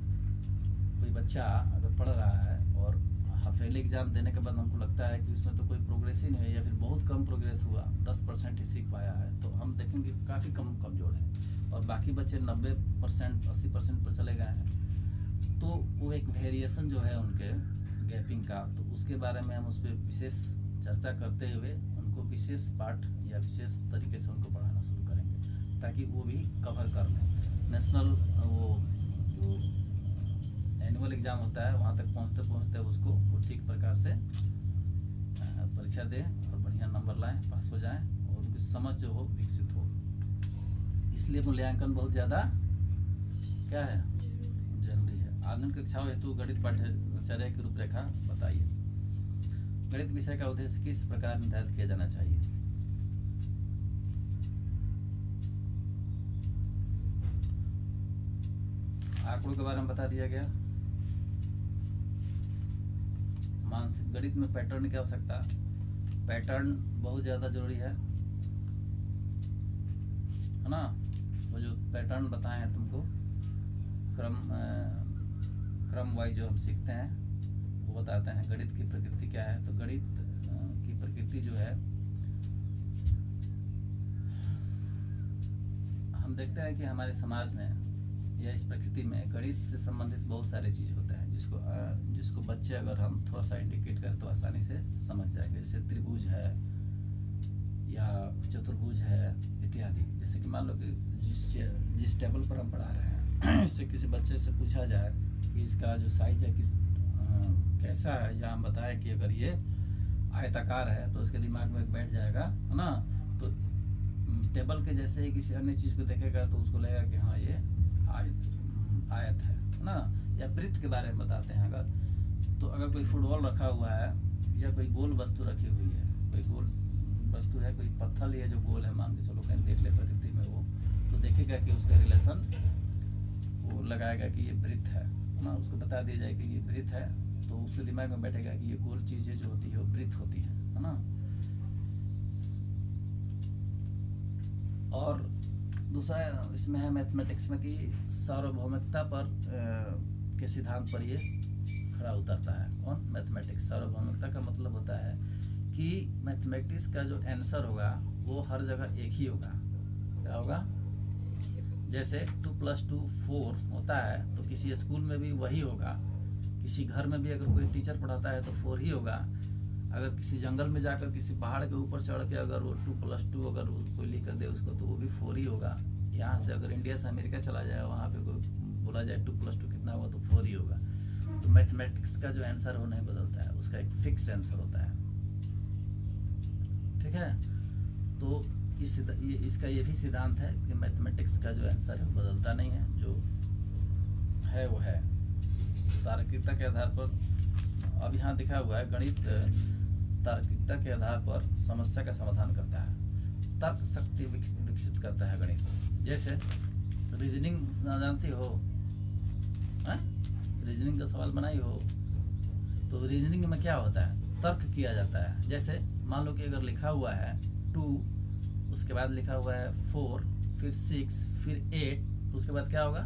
कोई बच्चा अगर पढ़ रहा है और हाफ ईयरली एग्ज़ाम देने के बाद हमको लगता है कि उसमें तो कोई प्रोग्रेस ही नहीं है या फिर बहुत कम प्रोग्रेस हुआ, 10% ही सीख पाया है, तो हम देखेंगे काफ़ी कमज़ोर है, और बाकी बच्चे 90%, 80% पर चले गए हैं, तो वो एक वेरिएशन जो है उनके गैपिंग का, तो उसके बारे में हम उस पर विशेष चर्चा करते हुए उनको विशेष पाठ या विशेष तरीके से उनको पढ़ाना शुरू करेंगे, ताकि वो भी कवर कर लें। नेशनल वो जो एनुअल एग्ज़ाम होता है वहाँ तक पहुँचते पहुँचते उसको वो ठीक प्रकार से परीक्षा दें और बढ़िया नंबर लाएं, पास हो जाएं, और उनकी समझ जो हो विकसित हो। इसलिए मूल्यांकन बहुत ज़्यादा क्या है, जरूरी है। आधुनिक कक्षाओं हेतु गणित पाठ्यचर्या की रूपरेखा बताइए। गणित विषय का उद्देश्य किस प्रकार निर्धारित किया जाना चाहिए? आंकड़ों के बारे में बता दिया गया। मानसिक गणित में पैटर्न की आवश्यकता, पैटर्न बहुत ज़्यादा जरूरी है ना। वो जो पैटर्न बताए हैं तुमको, क्रम वाइज जो हम सीखते हैं वो बताते हैं। गणित की प्रकृति क्या है, तो गणित की प्रकृति जो है, हम देखते हैं कि हमारे समाज में या इस प्रकृति में गणित से संबंधित बहुत सारे चीज़ होते हैं, जिसको बच्चे अगर हम थोड़ा सा इंडिकेट करें तो आसानी से समझ जाएंगे। जैसे त्रिभुज है या चतुर्भुज है इत्यादि। जैसे कि मान लो कि जिस टेबल पर हम पढ़ा रहे हैं इससे किसी बच्चे से पूछा जाए कि इसका जो साइज है कैसा है, या हम बताएं कि अगर ये आयताकार है, तो उसके दिमाग में बैठ जाएगा, है ना। तो टेबल के जैसे ही किसी अन्य चीज़ को देखेगा तो उसको लगेगा कि हाँ ये आयत है ना। या वृत्त के बारे में बताते हैं, तो अगर कोई फुटबॉल रखा हुआ है या कोई गोल वस्तु रखी हुई है, कोई गोल वस्तु है, कोई पत्थर ये जो गोल है, मान के चलो कहीं देख ले प्रकृति में वो, तो देखेगा कि उसका रिलेशन वो लगाएगा कि ये वृत्त है ना। उसको बता दिया जाए कि ये वृत्त है, तो उसके दिमाग में बैठेगा कि ये गोल चीज़ें जो होती है वो वृत्त होती है ना। और दूसरा इसमें है मैथमेटिक्स में कि सार्वभौमिकता पर के सिद्धांत पर ये खड़ा उतरता है। कौन? मैथमेटिक्स। सार्वभौमिकता का मतलब होता है कि मैथमेटिक्स का जो आंसर होगा वो हर जगह एक ही होगा। क्या होगा? जैसे 2 + 2 4 होता है, तो किसी स्कूल में भी वही होगा, किसी घर में भी अगर कोई टीचर पढ़ाता है तो 4 ही होगा। अगर किसी जंगल में जाकर किसी पहाड़ के ऊपर चढ़ के अगर वो 2 + 2 अगर कोई लिख कर दे उसको, तो वो भी 4 ही होगा। यहाँ से अगर इंडिया से अमेरिका चला जाए, वहाँ पे कोई बोला जाए 2 + 2 कितना हुआ, तो 4 ही होगा। तो मैथमेटिक्स का जो आंसर हो नहीं बदलता है, उसका एक फिक्स आंसर होता है। ठीक है, तो इसका ये भी सिद्धांत है कि मैथमेटिक्स का जो आंसर है वो बदलता नहीं है, जो है वो है। तार्किकता के आधार पर, अब यहाँ दिखा हुआ है गणित तार्किकता के आधार पर समस्या का समाधान करता है, तर्क शक्ति विकसित करता है गणित। जैसे रीजनिंग जानती हो, रीजनिंग का सवाल बनाई हो, तो रीजनिंग में क्या होता है? तर्क किया जाता है। जैसे मान लो कि अगर लिखा हुआ है 2, उसके बाद लिखा हुआ है 4, फिर 6, फिर 8, तो उसके बाद क्या होगा?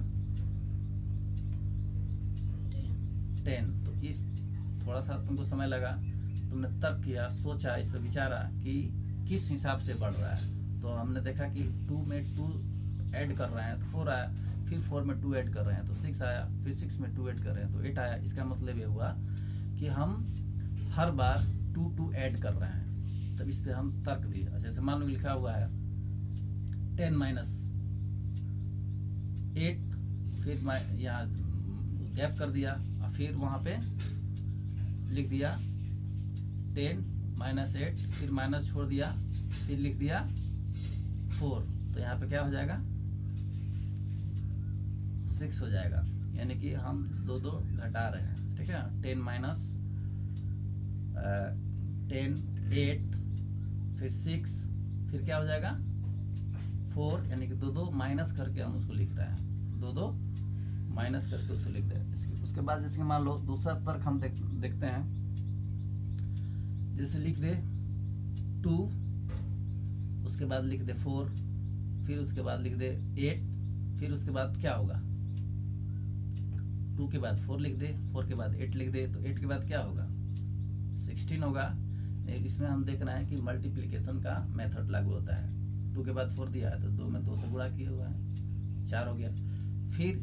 10। तो इस थोड़ा सा तुमको समय लगा, तुमने तर्क किया, सोचा, इस पर विचारा कि किस हिसाब से बढ़ रहा है। तो हमने देखा कि 2 में 2 ऐड कर रहे हैं तो 4 आया, फिर 4 में 2 ऐड कर रहे हैं तो 6 आया, फिर 6 में 2 ऐड कर रहे हैं तो 8 आया। इसका मतलब ये हुआ कि हम हर बार 2 ऐड कर रहे हैं, तब इस पे हम तर्क दिए। जैसे मान लो लिखा हुआ है 10 - 8, फिर यहाँ गैप कर दिया और फिर वहाँ पे लिख दिया 10 - 8, फिर माइनस छोड़ दिया, फिर लिख दिया 4, तो यहाँ पे क्या हो जाएगा? 6 हो जाएगा। यानी कि हम 2 घटा रहे हैं। ठीक है, 10 - 10, 8, फिर 6, फिर क्या हो जाएगा? 4 यानी कि 2 माइनस करके हम उसको लिख रहे हैं, 2 माइनस करके उसको लिख रहे हैं। उसके बाद जैसे मान लो दूसरा तर्क हम देखते हैं, जैसे लिख दे 2, उसके बाद लिख दे 4, फिर उसके बाद लिख दे 8, फिर उसके बाद क्या होगा, 2 के बाद 4 लिख दे, 4 के बाद 8 लिख दे, तो 8 के बाद क्या होगा, 16 होगा। इसमें हम देख रहे हैं कि मल्टीप्लिकेशन का मेथड लागू होता है। 2 के बाद 4 दिया है तो 2 में 2 से गुणा किया हुआ है, 4 हो गया। फिर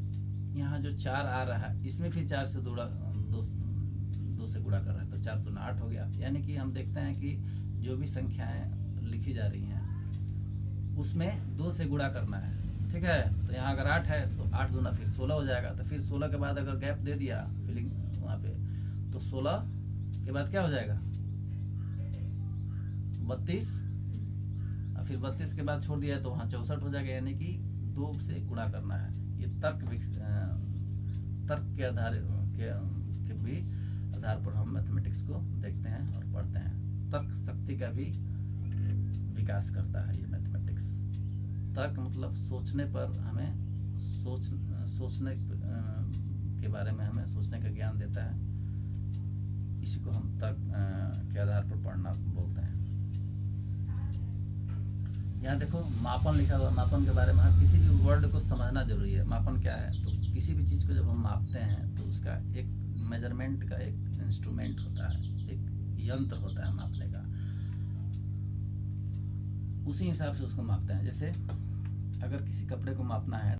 यहाँ जो 4 आ रहा है इसमें फिर 4 से 2 से गुणा कर रहा है, तो 4 दूना 8 हो गया। यानी कि हम देखते हैं कि जो भी संख्याएं लिखी जा रही हैं उसमें 2 से गुणा करना है, ठीक है। तो यहाँ अगर 8 है तो 8 दूना फिर 16 हो जाएगा। तो फिर 16 के बाद अगर गैप दे दिया फिलिंग वहाँ पे, तो 16 के बाद क्या हो जाएगा, 32, और फिर 32 के बाद छोड़ दिया है तो वहाँ 64 हो जाएगा। यानी कि 2 से गुणा करना है। ये तर्क के आधार के भी आधार पर हम मैथमेटिक्स को देखते हैं और पढ़ते हैं। तर्क शक्ति का भी विकास करता है ये मैथमेटिक्स। तर्क मतलब सोचने पर हमें सोचने के बारे में हमें सोचने का ज्ञान देता है। इसी को हम तर्क के आधार पर पढ़ना बोलते हैं। यहाँ देखो मापन लिखा हुआ, मापन के बारे में हम किसी भी वर्ड को समझना जरूरी है। मापन क्या है, तो किसी भी चीज़ को जब हम मापते हैं तो उसका एक मेजरमेंट का एक इंस्ट्रूमेंट होता है, एक यंत्र होता है मापने का, उसी हिसाब से उसको मापते हैं। जैसे अगर किसी कपड़े को मापना है